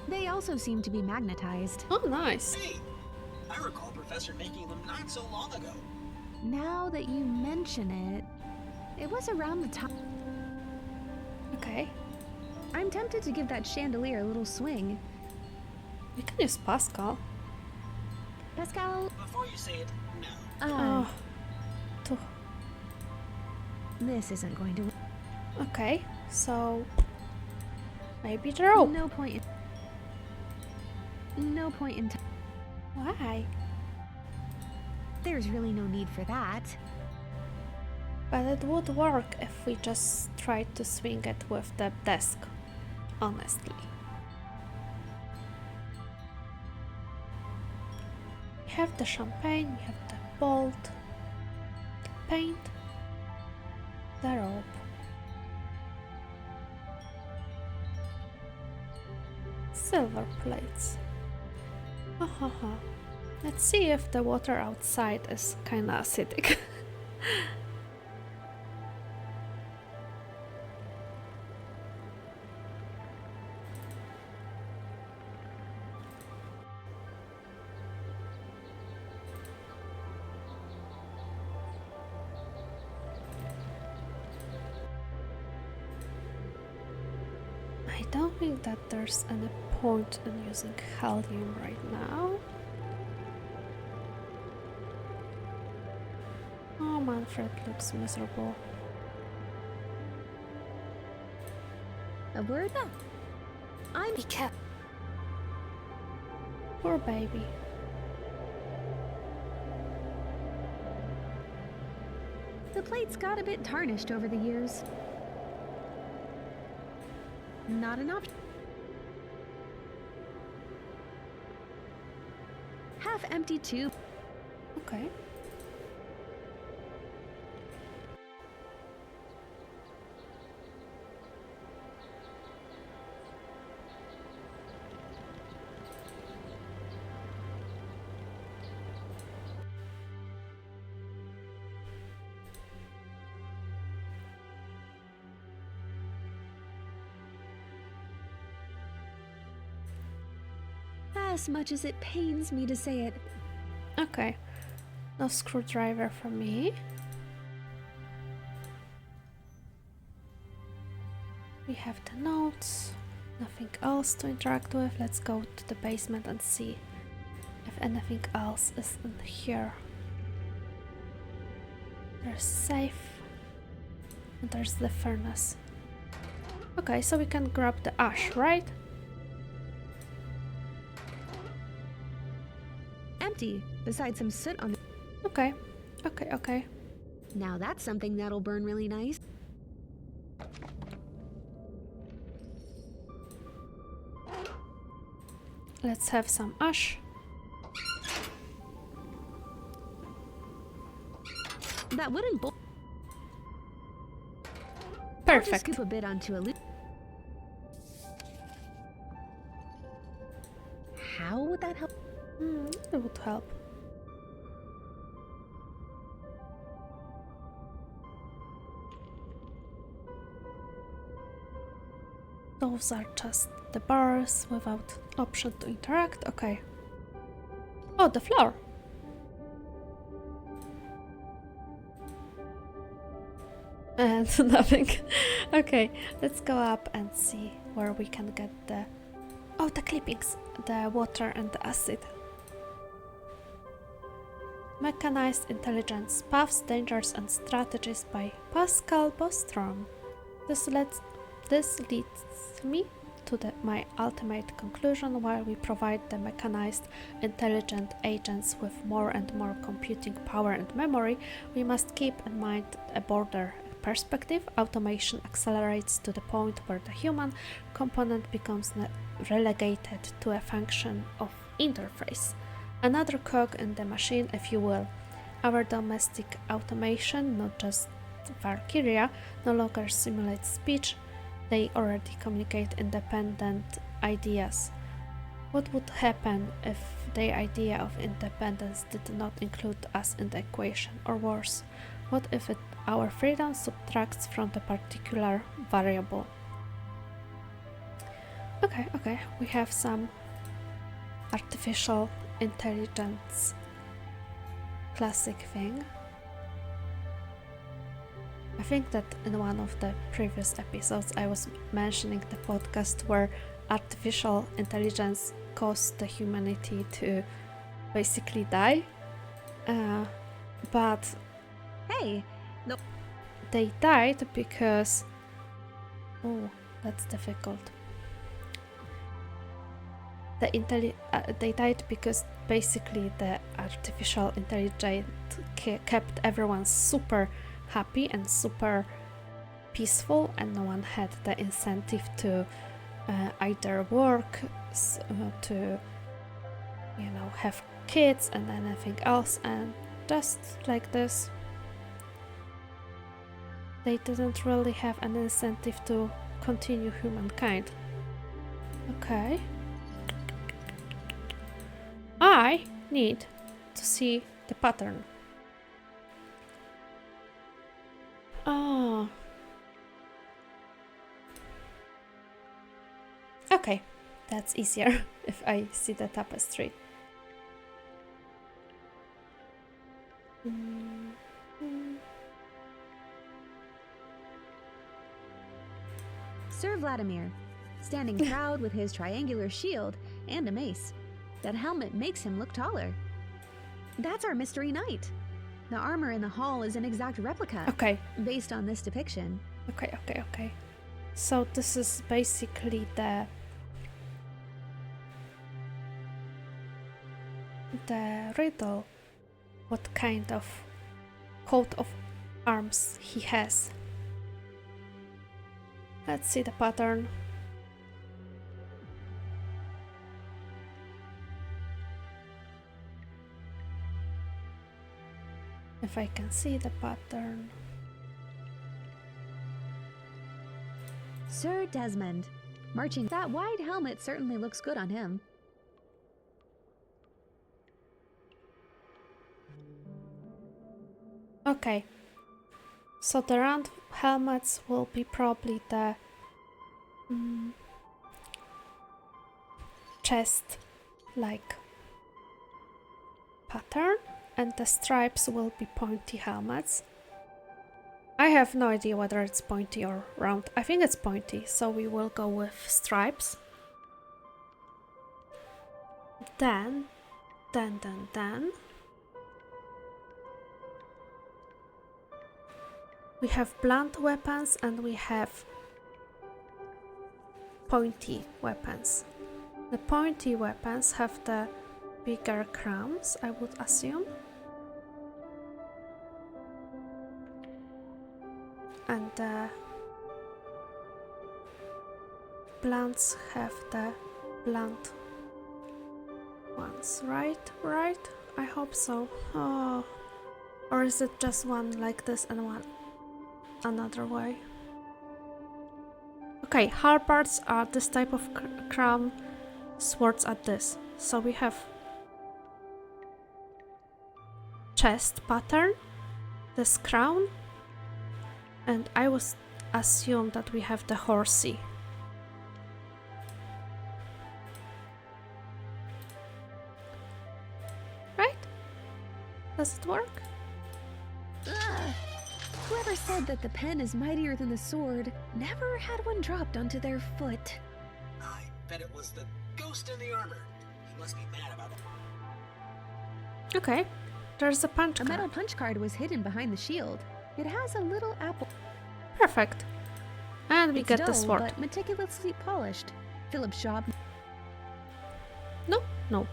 They also seem to be magnetized. Oh, nice. Hey, I recall Professor making them not so long ago. Now that you mention it, it was around the time... Okay. I'm tempted to give that chandelier a little swing. We can use Pascal. Pascal... Before you say it, no. Oh. This isn't going to... Okay, so... Maybe the rope. No point in time. Why? There's really no need for that. But it would work if we just tried to swing it with the desk. Honestly. We have the champagne, we have the bolt, the paint, the rope. Silver plates. Let's see if the water outside is kinda acidic. don't think that there's any point in using helium right now. Oh, Manfred looks miserable. A word? No. I'm... Be careful. Poor baby. The plate's got a bit tarnished over the years. Not an option. Half empty tube. Okay. As much as it pains me to say it. Okay. No screwdriver for me. We have the notes. Nothing else to interact with. Let's go to the basement and see if anything else is in here. There's safe. And there's the furnace. Okay, so we can grab the ash, right? Empty, besides some soot on the... Okay, okay. Now that's something that'll burn really nice. Let's have some ash. That wooden bowl. Perfect. I'll just scoop a bit onto a loop. How would that help? It would help. Those are just the bars without option to interact. Okay. Oh, the floor. And nothing. Okay, let's go up and see where we can get the... Oh, the clippings, the water and the acid. Mechanized Intelligence, Paths, Dangers and Strategies by Pascal Bostrom. This leads me to my ultimate conclusion. While we provide the mechanized intelligent agents with more and more computing power and memory, we must keep in mind a broader perspective. Automation accelerates to the point where the human component becomes relegated to a function of interface. Another cog in the machine, if you will. Our domestic automation, not just Valkyria, no longer simulates speech. They already communicate independent ideas. What would happen if the idea of independence did not include us in the equation? Or worse, what if our freedom subtracts from the particular variable? Okay, we have some artificial intelligence classic thing. I think that in one of the previous episodes I was mentioning the podcast where artificial intelligence caused the humanity to basically die, but hey, no, they died because... Oh, that's difficult. They died because basically the artificial intelligence kept everyone super happy and super peaceful, and no one had the incentive to either work, to have kids and anything else, and just like this they didn't really have an incentive to continue humankind. Okay. I need to see the pattern. Oh. Okay, that's easier if I see the tapestry. Sir Vladimir, standing proud with his triangular shield and a mace. That helmet makes him look taller. That's our mystery knight. The armor in the hall is an exact replica. Okay. Based on this depiction. Okay. So this is basically the riddle. What kind of coat of arms he has. Let's see the pattern. If I can see the pattern. Sir Desmond, marching. That wide helmet certainly looks good on him. Okay. So the round helmets will be probably the chest like pattern, and the stripes will be pointy helmets. I have no idea whether it's pointy or round. I think it's pointy, so we will go with stripes. Then we have blunt weapons and we have pointy weapons. The pointy weapons have the bigger crowns, I would assume. And the blunts have the blunt ones, right? I hope so. Oh. Or is it just one like this and one another way? Okay, halberds are this type of crown, swords are this. So we have chest pattern, this crown, and I would assume that we have the horsey. Right? Does it work? Whoever said that the pen is mightier than the sword never had one dropped onto their foot. I bet it was the ghost in the armor. He must be mad about it. Okay, there's a punch card. A metal punch card was hidden behind the shield. It has a little apple. Perfect. And we It's get dull, the sword. but meticulously polished. Philip's job. No.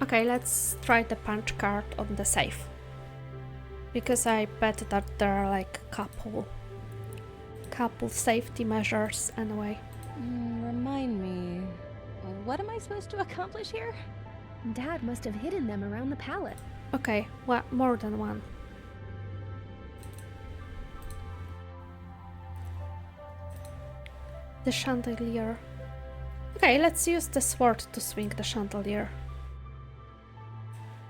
Okay, let's try the punch card on the safe. Because I bet that there are like couple safety measures anyway. Remind me, what am I supposed to accomplish here? Dad must have hidden them around the pallet. Okay, more than one. The chandelier. Okay, let's use the sword to swing the chandelier.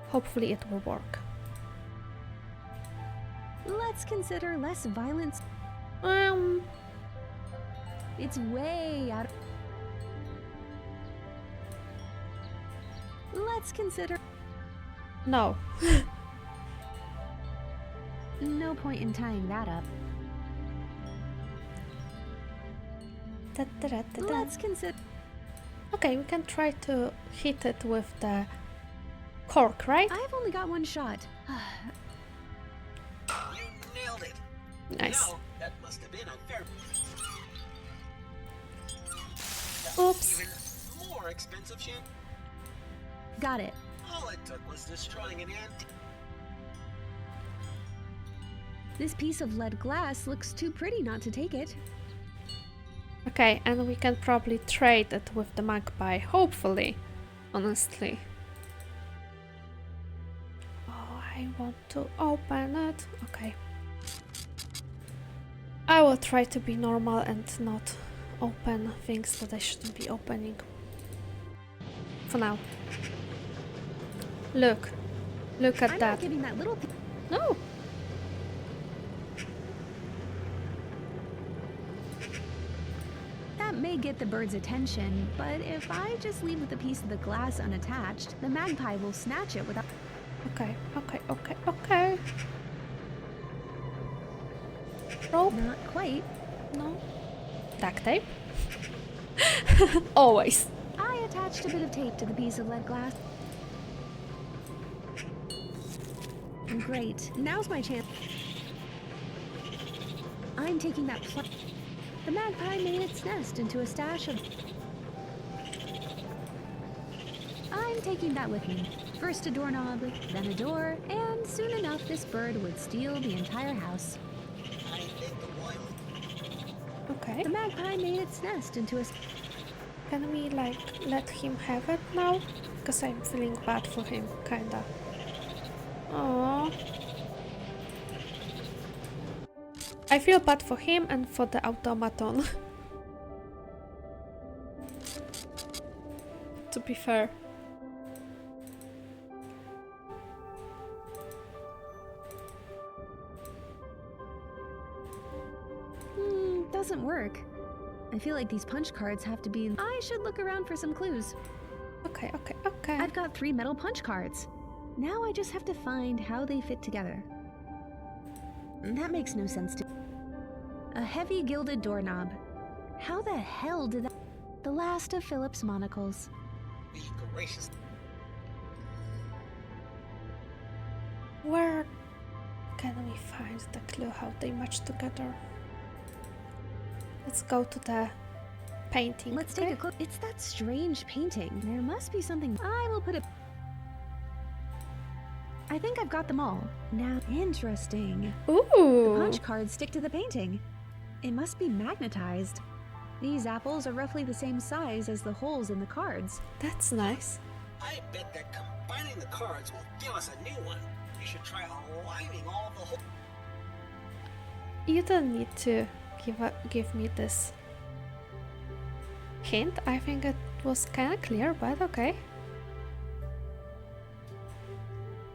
Hopefully it will work. Let's consider less violence. It's way out of... Let's consider... No. No point in tying that up. Let's consider... Okay, we can try to hit it with the cork, right? I've only got one shot. You nailed it. Nice. Now, that must have been unfair. Oops. Even more expensive shit. Got it. All it took was destroying an antique. This piece of lead glass looks too pretty not to take it. Okay, and we can probably trade it with the magpie, hopefully, honestly. Oh, I want to open it. Okay. I will try to be normal and not open things that I shouldn't be opening. For now. Look at I'm that. not giving that little... No! That may get the bird's attention, but if I just leave with a piece of the glass unattached, the magpie will snatch it without... Okay. Rope? Not quite. No. Duct tape? Always. I attached a bit of tape to the piece of lead glass. Great. Now's my chance. I'm taking that The magpie made its nest into a stash of... I'm taking that with me. First a doorknob, then a door, and soon enough this bird would steal the entire house. Okay. The magpie made its nest into a... Can we, like, let him have it now? Because I'm feeling bad for him, kinda. Aww. I feel bad for him and for the automaton. To be fair. Doesn't work. I feel like these punch cards have to be in... I should look around for some clues. Okay. I've got 3 metal punch cards. Now I just have to find how they fit together. That makes no sense to... A heavy gilded doorknob. How the hell did that... The last of Philip's monocles. Be gracious. Where can we find the clue how they match together? Let's go to the painting. Let's take a look. It's that strange painting. There must be something. I will put it... I think I've got them all. Now, interesting. Ooh. The punch cards stick to the painting. It must be magnetized. These apples are roughly the same size as the holes in the cards. That's nice. I bet that combining the cards will give us a new one. You should try aligning all the holes. You don't need to give me this hint. I think it was kind of clear, but okay.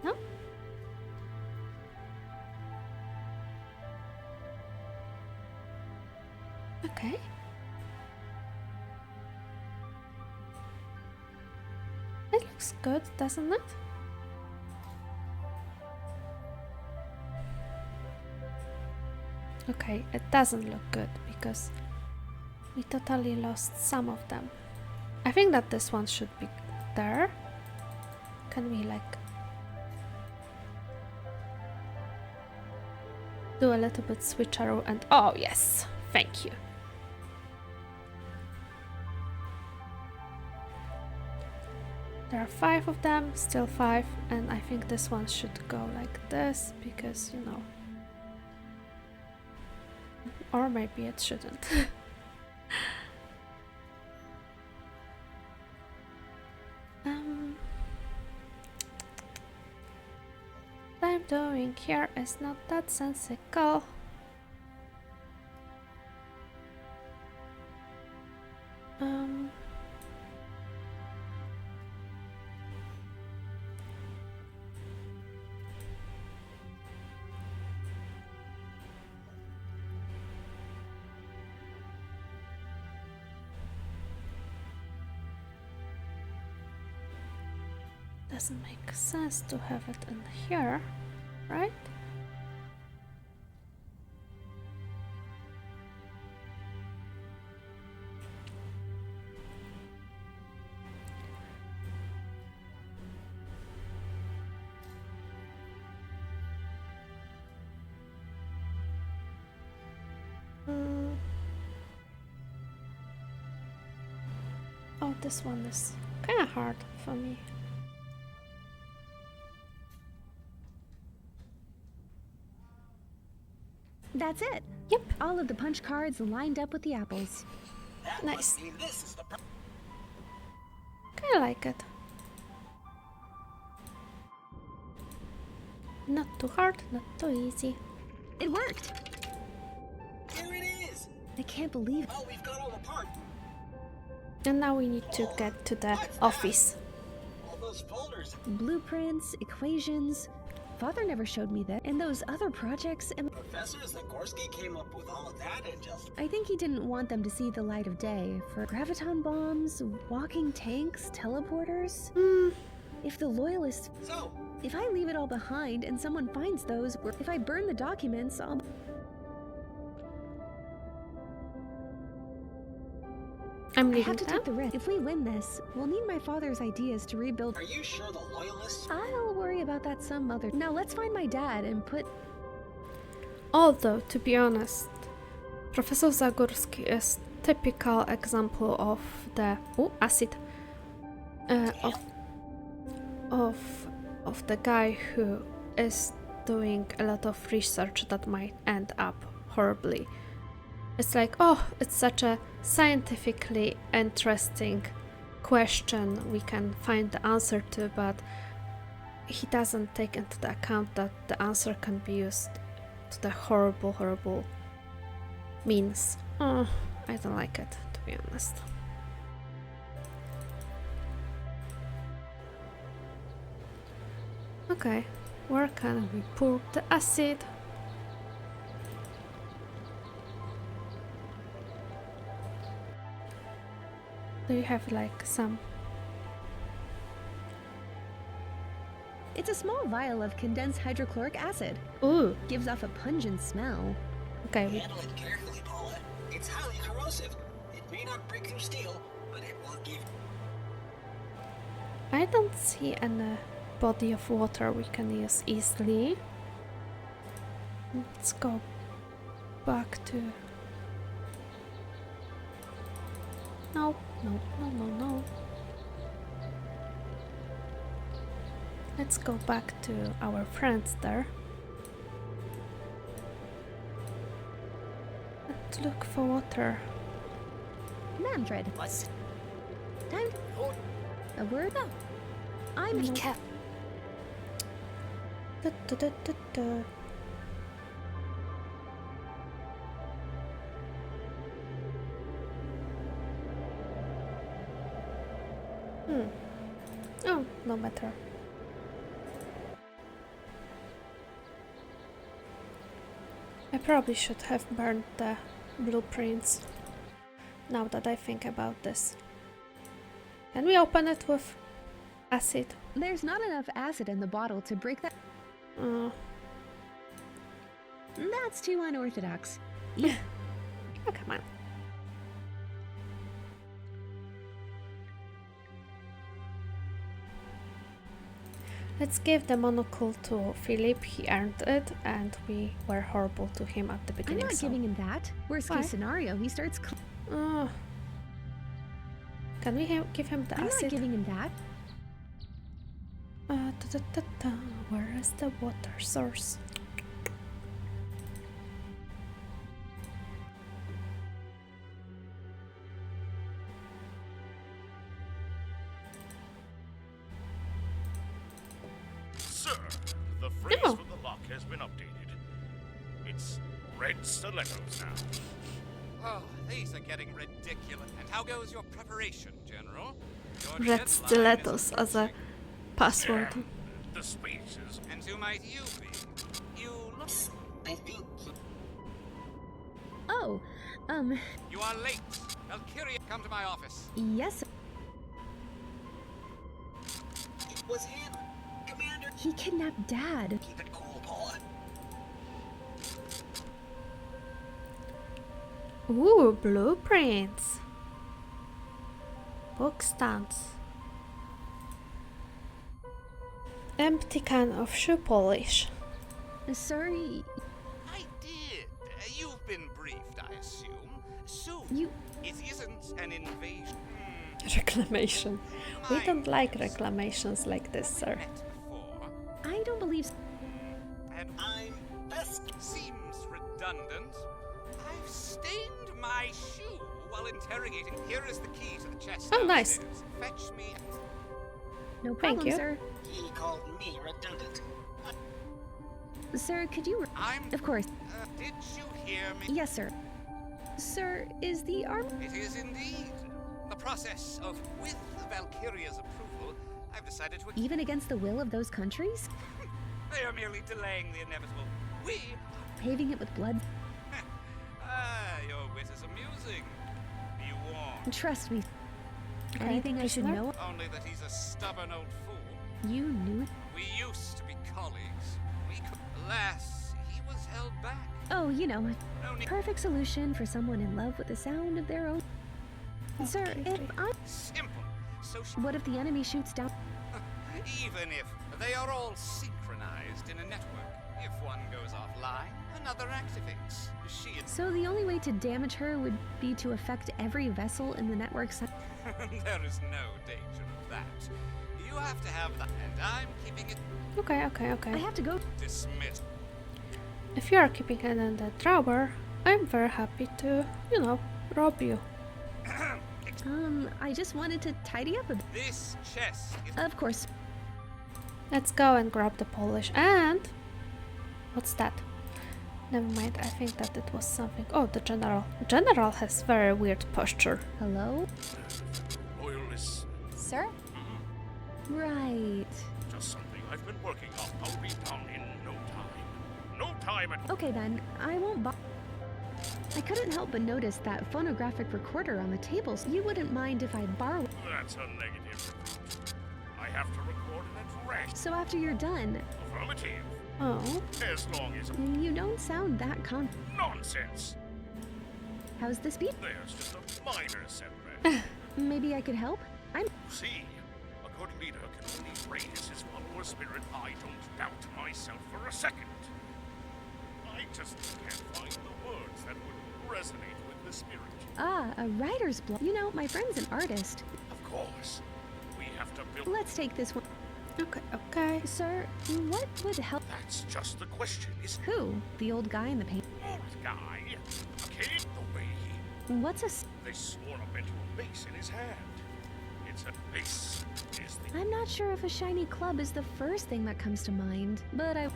No? Okay. It looks good, doesn't it? Okay, it doesn't look good because we totally lost some of them. I think that this one should be there. Can we like do a little bit switcheroo and oh yes, thank you. There are 5 of them, still 5, and I think this one should go like this because, you know. Or maybe it shouldn't. What I'm doing here is not that sensical. Doesn't make sense to have it in here, right? Oh, this one is kind of hard for me. That's it. Yep. All of the punch cards lined up with the apples. Nice. Kinda like it. Not too hard, not too easy. It worked. Here it is. I can't believe it. Oh, we've got all the parts. And now we need to get to the office. All those folders. Blueprints, equations. Father never showed me that. And those other projects and... Professor Zagorski came up with all of that and just... I think he didn't want them to see the light of day. For graviton bombs, walking tanks, teleporters. If the Loyalists... So... If I leave it all behind and someone finds those... If I burn the documents, I'll... I'm I leaving have to them. take the risk. If we win this, we'll need my father's ideas to rebuild. Are you sure the Loyalists? I'll worry about that some other. Now let's find my dad and put. Although, to be honest, Professor Zagorski is typical example of the acid of the guy who is doing a lot of research that might end up horribly. It's like, oh, it's such a scientifically interesting question we can find the answer to, but he doesn't take into the account that the answer can be used to the horrible means. Oh, I don't like it, to be honest. Okay, where can we pour the acid? Do you have like some? It's a small vial of condensed hydrochloric acid. Ooh. Gives off a pungent smell. Okay. Handle it carefully, Paula. It's highly corrosive. It may not break through steel, but it will give. I don't see any body of water we can use easily. Let's go back to. No. Let's go back to our friends there. Let's look for water. Manfred. What's Time. A word? No. I'm. Be careful. Oh, no matter. I probably should have burned the blueprints, now that I think about this. Can we open it with acid? There's not enough acid in the bottle to break that. That's too unorthodox. Oh, come on. Let's give the monocle to Philip. He earned it, and we were horrible to him at the beginning. I'm not giving him that. Worst case scenario, he starts. Can we give him the I'm acid? not giving him that. Where is the water source? Sir, the phrase for the lock has been updated. It's red stilettos now. Oh, these are getting ridiculous. And how goes your preparation, General? Your Red deadline stilettos is as a password. The speech is. And who might you be? You look. I think. Oh, You are late. Valkyria, come to my office. yes. It was him. Commander. He kidnapped Dad. Keep it cool, Paula. Ooh, blueprints. Book stands. Empty can of shoe polish. Sorry. I did. You've been briefed, I assume. Soon. You. It isn't an invasion. Reclamation. We don't like reclamations like this, sir. I don't believe. And I'm best. Seems redundant. I've stained my shoe while interrogating. Here is the key to the chest. Oh, nice. downstairs. Fetch me. No Thank problem, you. sir. He called me redundant. Sir, could you? I'm. Of course. Did you hear me? Yes, sir. Sir, is the arm? It is indeed. The process of, with Valkyria's approval, I've decided to. Even against the will of those countries? They are merely delaying the inevitable. We. Paving it with blood? Your wit is amusing. You warn. Trust me. Okay, Anything I should prisoner? know? Only that he's a stubborn old fool. You knew it? We used to be colleagues. We could. Alas, he was held back. Oh, you know, No need. perfect solution for someone in love with the sound of their own. Sir, if I... Simple. So What if the enemy shoots down? even if they are all synchronized in a network, if one goes offline, another activates. She is... So the only way to damage her would be to affect every vessel in the network There is no danger of that. You have to have that, and I'm keeping it Okay. I have to go. dismissed. If you are keeping it in the drawer, I'm very happy to, rob you. I just wanted to tidy up a bit. This chest is... Of course. Let's go and grab the polish. And what's that? Never mind, I think that it was something. Oh, the general. The general has very weird posture. Hello? Loyalists. Sir? Right. Just something I've been working on. I'll be done in no time. No time at... Okay then, I won't I couldn't help but notice that phonographic recorder on the tables. You wouldn't mind if I borrow... That's a negative recruit. I have to record it at rest. So after you're done... Affirmative. Oh. As long as... You don't sound that Nonsense. How's the speed? There's just a minor setback. Maybe I could help? See, a good leader can only raise his follower's spirit. I don't doubt myself for a second. I just can't find the words that would resonate with the spirit. Ah, a writer's block. You know, my friend's an artist. Of course, we have to build... Let's take this one. Okay. Sir, what would help? That's just the question, isn't it? Who? The old guy in the paint? Old guy? Okay, the way he... What's a... They sworn up into a base in his hand. It's a base, is the... I'm not sure if a shiny club is the first thing that comes to mind, but I...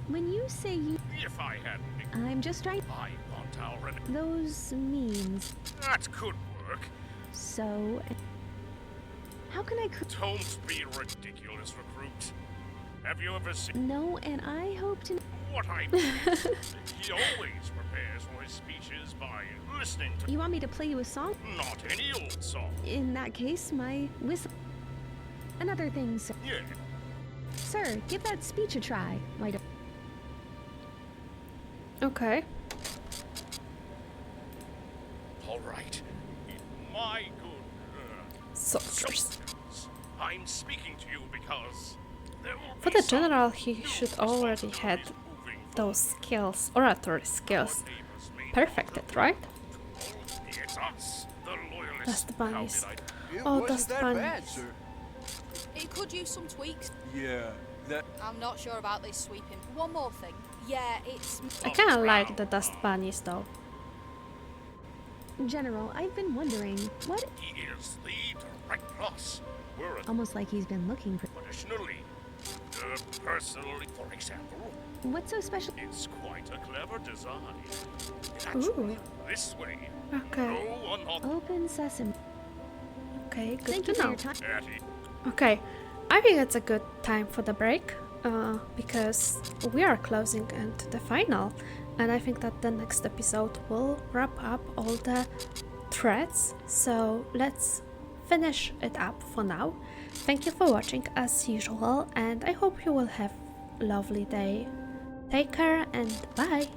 When you say you... If I hadn't... I'm just trying... I want our... Those means... That could work. So... How can I... Don't be ridiculous, recruit. Have you ever seen... No, and I hope to... What I mean is, he always prepares for his speeches by listening to... You want me to play you a song? Not any old song. In that case, my whistle... Another thing, sir. Yeah. Sir, give that speech a try. Why don't... Okay. All right. My good... Soldiers. I'm speaking to you because... For the general, he should already had those skills, oratory skills, perfected, right? It's us, the loyalists. Dust bunnies. It Oh, wasn't dust that bunnies. bad, sir. It could use some tweaks. Yeah, that... I'm not sure about this sweeping. One more thing. Yeah, it's... I kinda like the dust bunnies though. General, I've been wondering, what... He is the direct loss. We're Almost like he's been looking for... additionally, personally, for example, What's so special? it's quite a clever design. Actually, this way. Okay. No one on... Open sesame. Okay, good Thank to you for know. your time. Atty. Okay, I think it's a good time for the break, because we are closing into the final, and I think that the next episode will wrap up all the threads, so let's finish it up for now. Thank you for watching as usual, and I hope you will have a lovely day. Take care and bye!